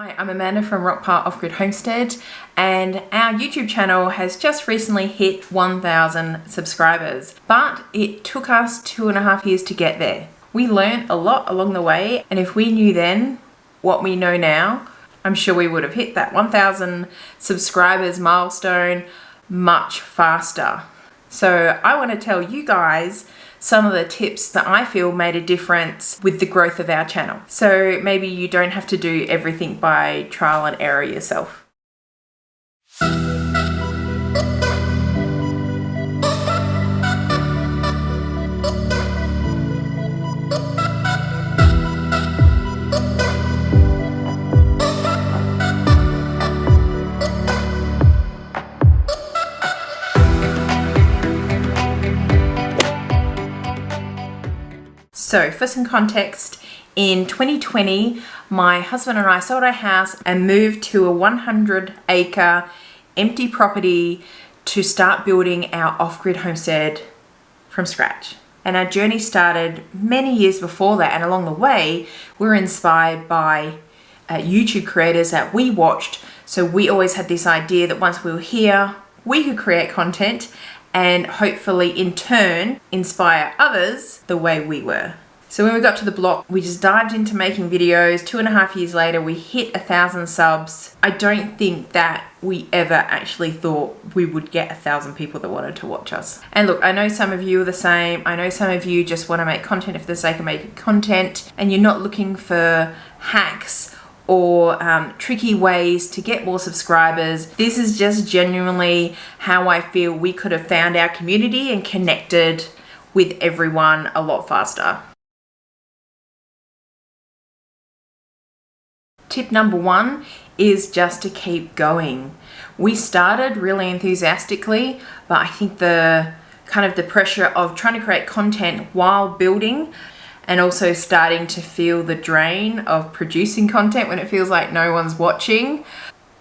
Hi, I'm Amanda from Rockpart Off-Grid Homestead, and our YouTube channel has just recently hit 1,000 subscribers, but it took us 2.5 years to get there. We learned a lot along the way, and if we knew then what we know now, I'm sure we would have hit that 1,000 subscribers milestone much faster. So I want to tell you guys some of the tips that I feel made a difference with the growth of our channel. So maybe you don't have to do everything by trial and error yourself. So for some context, in 2020, my husband and I sold our house and moved to a 100-acre empty property to start building our off-grid homestead from scratch. And our journey started many years before that, and along the way, we were inspired by YouTube creators that we watched. So we always had this idea that once we were here, we could create content and hopefully in turn inspire others the way we were. So when we got to the block, we just dived into making videos. 2.5 years later, we hit 1,000 subs. I don't think that we ever actually thought we would get 1,000 people that wanted to watch us. And look, I know some of you are the same. I know some of you just want to make content for the sake of making content, and you're not looking for hacks or tricky ways to get more subscribers. This is just genuinely how I feel we could have found our community and connected with everyone a lot faster. Tip number 1 is just to keep going. We started really enthusiastically, but I think the pressure of trying to create content while building and also starting to feel the drain of producing content when it feels like no one's watching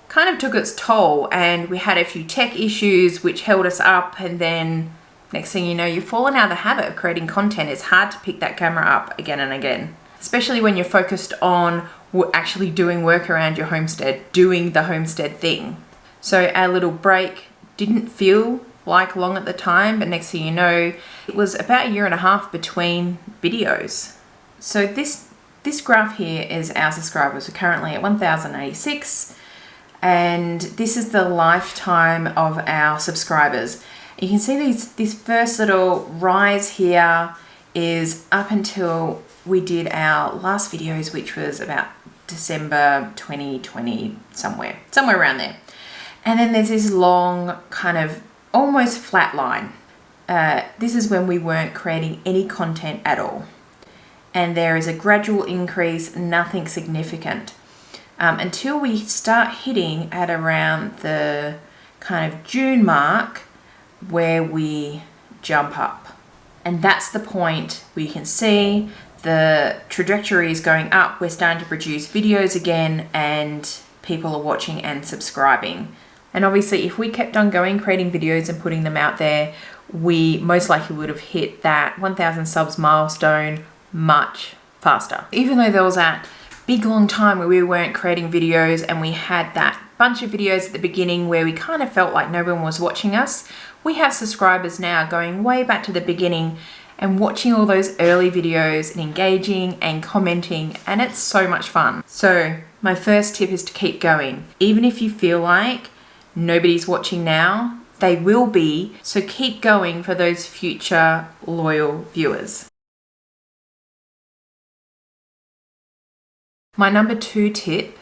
kind of took its toll, and we had a few tech issues which held us up, and then next thing you know, you've fallen out of the habit of creating content. It's hard to pick that camera up again and again, especially when you're focused on actually doing work around your homestead, doing the homestead thing. So our little break didn't feel like long at the time, but next thing you know, it was about 1.5 years between videos. So this graph here is our subscribers. We're currently at 1,086, and this is the lifetime of our subscribers. You can see this first little rise here is up until we did our last videos, which was about December 2020, somewhere around there. And then there's this long kind of almost flat line. This is when we weren't creating any content at all. And there is a gradual increase, nothing significant, until we start hitting at around the kind of June mark where we jump up. And that's the point where you can see the trajectory is going up. We're starting to produce videos again, and people are watching and subscribing. And obviously, if we kept on going, creating videos and putting them out there, we most likely would have hit that 1,000 subs milestone much faster. Even though there was that big long time where we weren't creating videos, and we had that bunch of videos at the beginning where we kind of felt like no one was watching us, we have subscribers now going way back to the beginning and watching all those early videos and engaging and commenting, and it's so much fun. So my first tip is to keep going. Even if you feel like nobody's watching now, they will be, so keep going for those future loyal viewers. My number 2 tip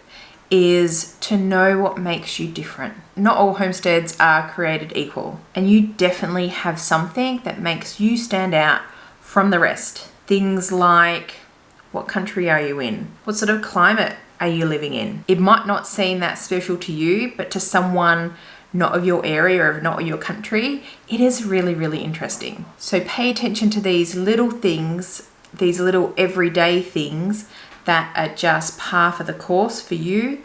is to know what makes you different. Not all homesteads are created equal, and you definitely have something that makes you stand out from the rest. Things like, what country are you in? What sort of climate are you living in? It might not seem that special to you, but to someone not of your area or not of your country, it is really, really interesting. So pay attention to these little things, these little everyday things that are just par for the course for you,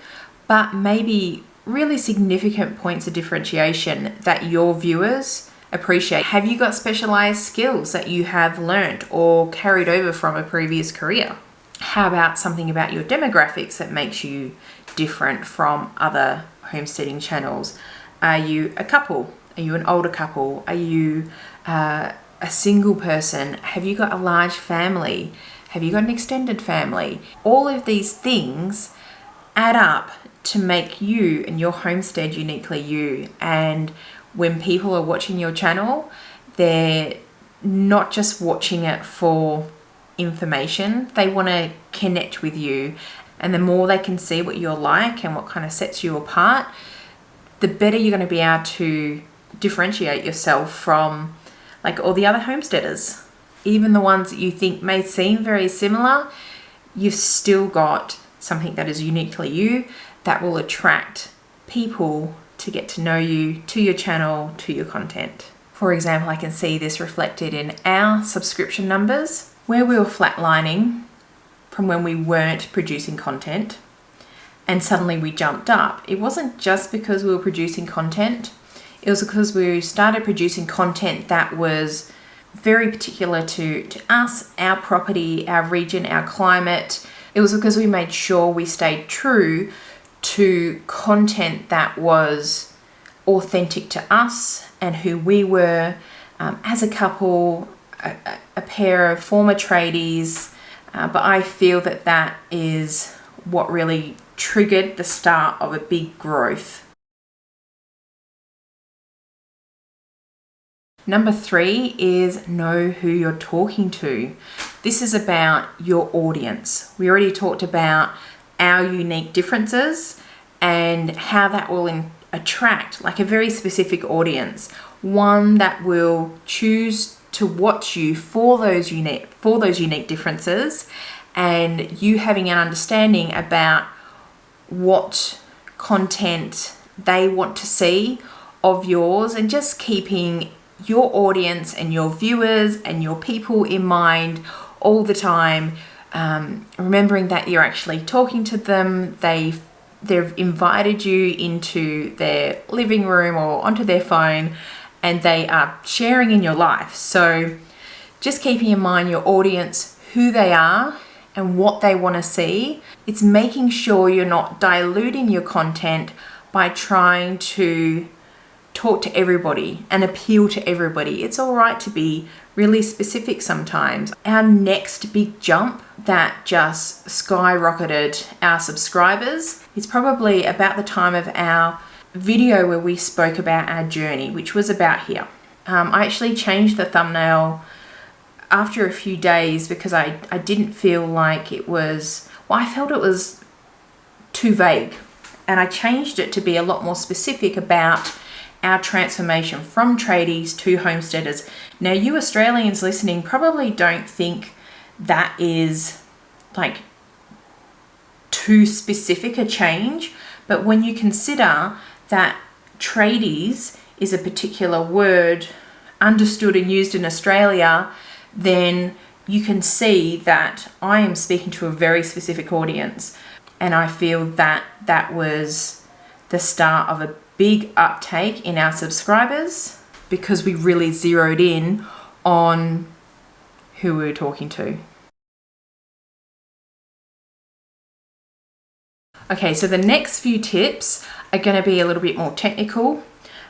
but maybe really significant points of differentiation that your viewers appreciate. Have you got specialized skills that you have learned or carried over from a previous career? How about something about your demographics that makes you different from other homesteading channels? Are you a couple? Are you an older couple? Are you a single person? Have you got a large family? Have you got an extended family? All of these things add up to make you and your homestead uniquely you. And when people are watching your channel, they're not just watching it for information, they want to connect with you. And the more they can see what you're like and what kind of sets you apart, the better you're going to be able to differentiate yourself from like all the other homesteaders. Even the ones that you think may seem very similar, you've still got something that is uniquely you that will attract people to get to know you, to your channel, to your content. For example, I can see this reflected in our subscription numbers, where we were flatlining from when we weren't producing content and suddenly we jumped up. It wasn't just because we were producing content, it was because we started producing content that was very particular to us, our property, our region, our climate. It was because we made sure we stayed true to content that was authentic to us and who we were as a couple, a pair of former tradies. But I feel that that is what really triggered the start of a big growth. Number 3 is know who you're talking to. This is about your audience. We already talked about our unique differences and how that will attract like a very specific audience, one that will choose to watch you for those unique differences, and you having an understanding about what content they want to see of yours, and just keeping your audience and your viewers and your people in mind all the time, remembering that you're actually talking to them. They've invited you into their living room or onto their phone, and they are sharing in your life. So just keeping in mind your audience, who they are and what they want to see. It's making sure you're not diluting your content by trying to talk to everybody and appeal to everybody. It's all right to be really specific sometimes. Our next big jump that just skyrocketed our subscribers is probably about the time of our video where we spoke about our journey, which was about here. I actually changed the thumbnail after a few days because I didn't feel like it was, I felt it was too vague. And I changed it to be a lot more specific about our transformation from tradies to homesteaders. Now, you Australians listening probably don't think that is like too specific a change, but when you consider that tradies is a particular word understood and used in Australia, then you can see that I am speaking to a very specific audience. And I feel that that was the start of a big uptake in our subscribers because we really zeroed in on who we were talking to. Okay, so the next few tips are going to be a little bit more technical.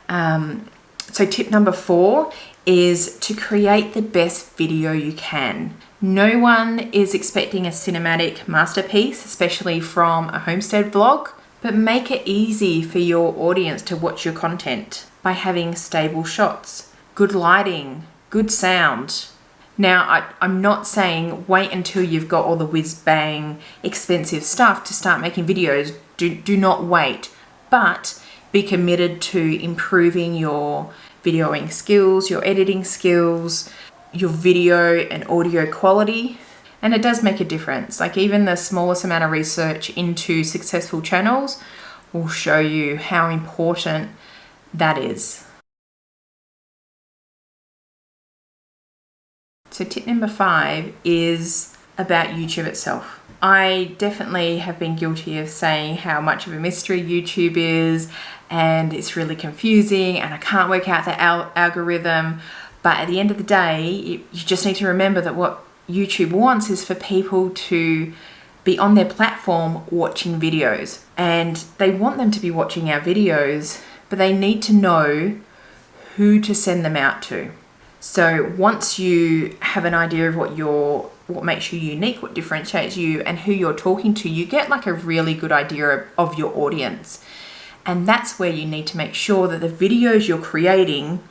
So tip number 4 is to create the best video you can. No one is expecting a cinematic masterpiece, especially from a homestead vlog, but make it easy for your audience to watch your content by having stable shots, good lighting, good sound. Now, I'm not saying wait until you've got all the whiz-bang expensive stuff to start making videos. Do not wait, but be committed to improving your videoing skills, your editing skills, your video and audio quality. And it does make a difference. Like even the smallest amount of research into successful channels will show you how important that is. So tip number 5 is about YouTube itself. I definitely have been guilty of saying how much of a mystery YouTube is, and it's really confusing and I can't work out the algorithm. But at the end of the day, you just need to remember that what YouTube wants is for people to be on their platform watching videos, and they want them to be watching our videos, but they need to know who to send them out to. So once you have an idea of what makes you unique, what differentiates you, and who you're talking to, you get like a really good idea of your audience. And that's where you need to make sure that the videos you're creating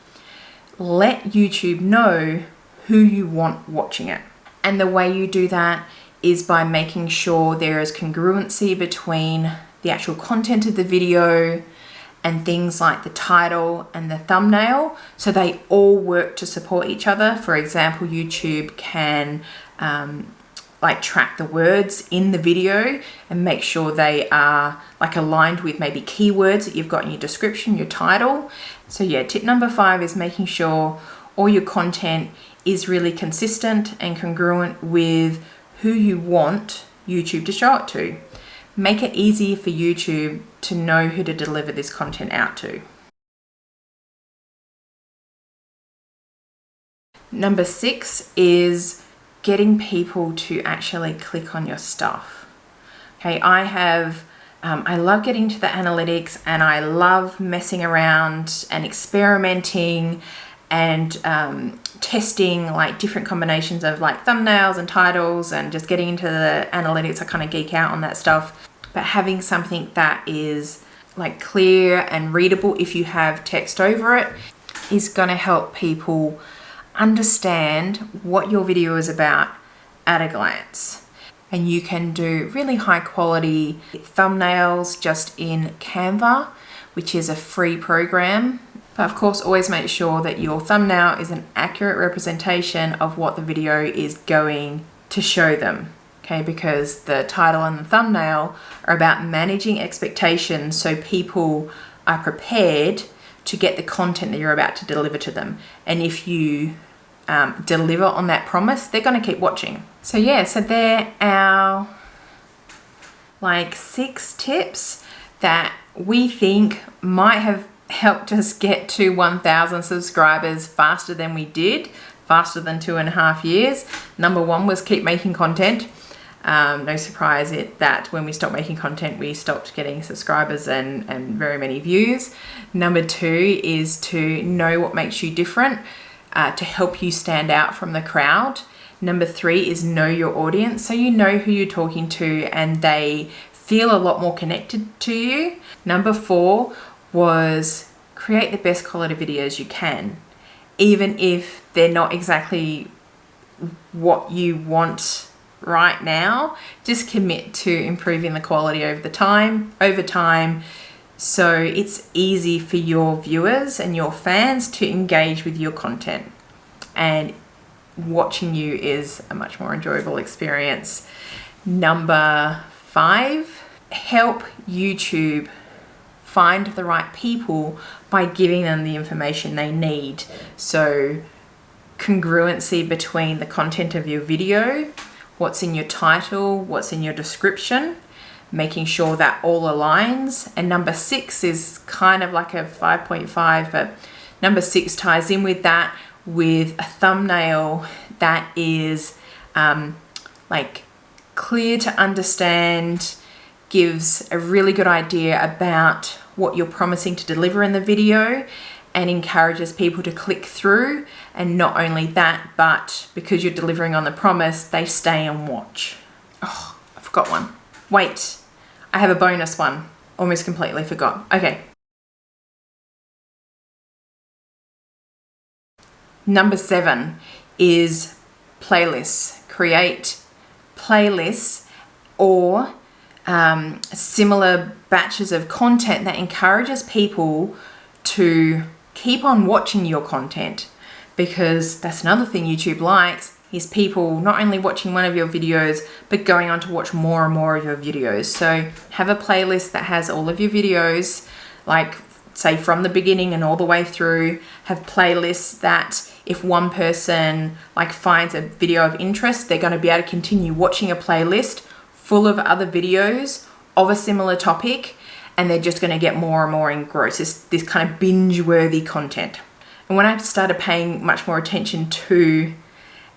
let YouTube know who you want watching it. And the way you do that is by making sure there is congruency between the actual content of the video and things like the title and the thumbnail, so they all work to support each other. For example, YouTube can like track the words in the video and make sure they are like aligned with maybe keywords that you've got in your description, your title. So yeah, tip number 5 is making sure all your content is really consistent and congruent with who you want YouTube to show it to. Make it easy for YouTube to know who to deliver this content out to. Number 6 is getting people to actually click on your stuff. Okay, I love getting to the analytics, and I love messing around and experimenting and testing like different combinations of like thumbnails and titles, and just getting into the analytics. I kind of geek out on that stuff. But having something that is like clear and readable if you have text over it is going to help people understand what your video is about at a glance. And you can do really high quality thumbnails just in Canva, which is a free program. But of course, always make sure that your thumbnail is an accurate representation of what the video is going to show them. Okay, because the title and the thumbnail are about managing expectations so people are prepared to get the content that you're about to deliver to them. And if you deliver on that promise, they're going to keep watching. So yeah, so they're our like 6 tips that we think might have helped us get to 1,000 subscribers faster than we did, faster than 2.5 years. Number 1 was keep making content. No surprise that when we stopped making content, we stopped getting subscribers and very many views. Number 2 is to know what makes you different, to help you stand out from the crowd. Number 3 is know your audience, so you know who you're talking to and they feel a lot more connected to you. Number 4 was create the best quality videos you can, even if they're not exactly what you want right now. Just commit to improving the quality over time, so it's easy for your viewers and your fans to engage with your content, and watching you is a much more enjoyable experience. Number 5, help YouTube find the right people by giving them the information they need. So congruency between the content of your video, what's in your title, what's in your description, making sure that all aligns. And number 6 is kind of like a 5.5, but number 6 ties in with that, with a thumbnail that is like clear to understand, gives a really good idea about what you're promising to deliver in the video, and encourages people to click through. And not only that, but because you're delivering on the promise, they stay and watch. Oh, I forgot one. Wait, I have a bonus one. Almost completely forgot. Okay. Number 7 is playlists. Create playlists or similar batches of content that encourages people to keep on watching your content, because that's another thing YouTube likes, is people not only watching one of your videos but going on to watch more and more of your videos. So have a playlist that has all of your videos, like say from the beginning and all the way through. Have playlists that if one person like finds a video of interest, they're going to be able to continue watching a playlist full of other videos of a similar topic, and they're just going to get more and more engrossed. This kind of binge-worthy content. And when I started paying much more attention to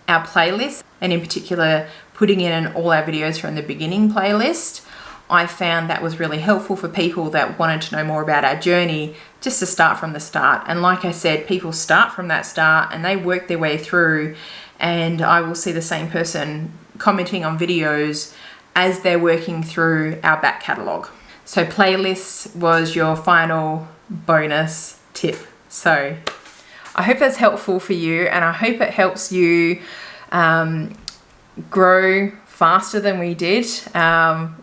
our playlist, and in particular putting in all our videos from the beginning playlist. I found that was really helpful for people that wanted to know more about our journey, just to start from the start. And like I said, people start from that start and they work their way through, and I will see the same person commenting on videos as they're working through our back catalogue. So playlists was your final bonus tip. So I hope that's helpful for you, and I hope it helps you grow faster than we did,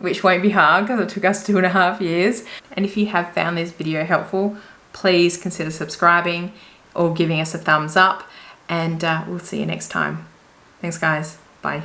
which won't be hard because it took us 2.5 years. And if you have found this video helpful, please consider subscribing or giving us a thumbs up, and we'll see you next time. Thanks guys, bye.